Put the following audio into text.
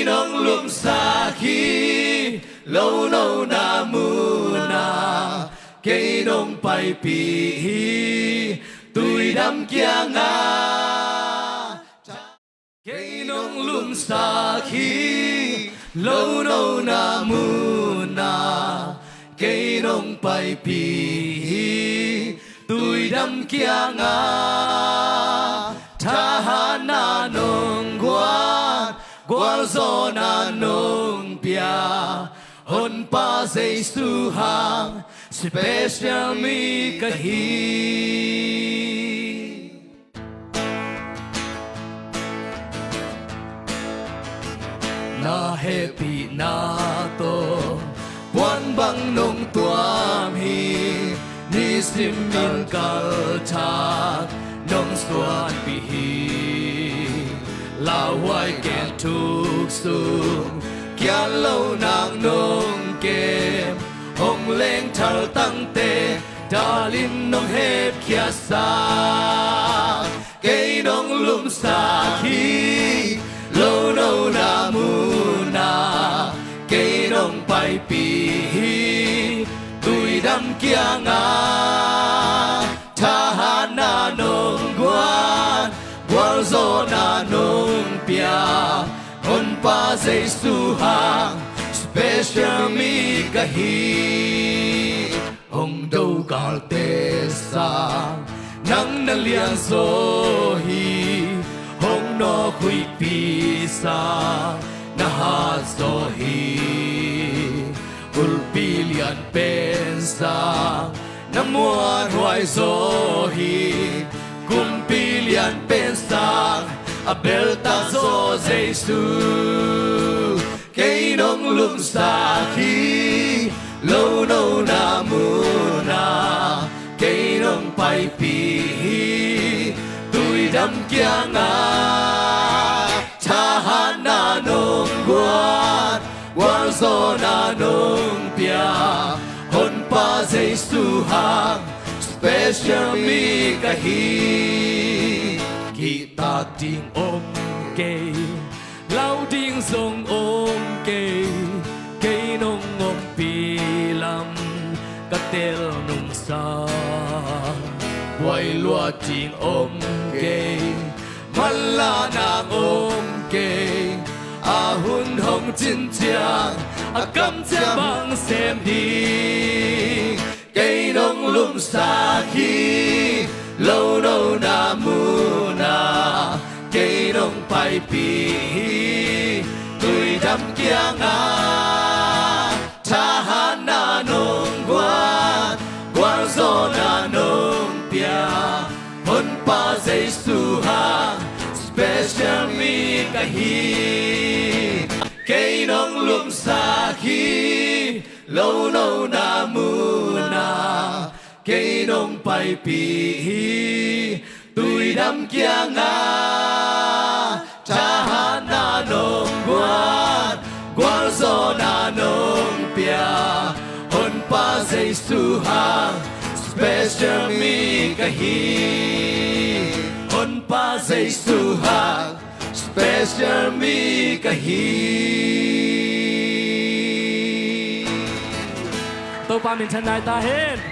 cây nông lùm xa khi lâu nâu na muna cây nông bay pi tui đam kia nga cây nông lùm xa khi lâu nâu na muna cây nông bay pi tui đam kia nga tahana nong gwal zo na nong pia hon pa Giêsu hang special mi kahi na happy na to buwan bang nong tuam hi ni sim min kal thak nong suan pi hi la wai ken tuk sum kia lâu nàng nong kem hong leng thal tăng te dalin nong hep kia sa cây nong lum sa khi lâu nâu na muna cây nong bay pi tui đam kia nga tahana nong gwal zo na nong pia hon pa Giêsu hang special mi kahi hong đâu gal te sa nang na liang so hi hong no khui pi sa na ha so hi ul pi lian pen sa na muan hoai so hi kum pi lian pen sa abel ta zo Giêsu cây nong lum sa khi lâu nâu na muna cây nong bay pi tui đam kia nga tahana nong gwal zo na nong pia hon pa Giêsu hang special mi kahi kita ding om kê lao ding song om kê cây nông om pi lam cắt tel nông sa quay lúa ding om kê mala nang om kê a hun hong chin chiang a kam chia bang xem đi cây nông lum sa khi lâu nâu na muna cây nông bay pi tui đam kia nga tahana nong gwal zo na nong pia hon pa Giêsu hang special mi kahi cây nông lum sa khi lâu nâu na muna cây nông bay pi tui đam kia nga tahana nong gwal zo na nong pia hon pa Giêsu hang special mi kahi hon pa Giêsu hang special mi kahi tôi pa mình thân này ta hết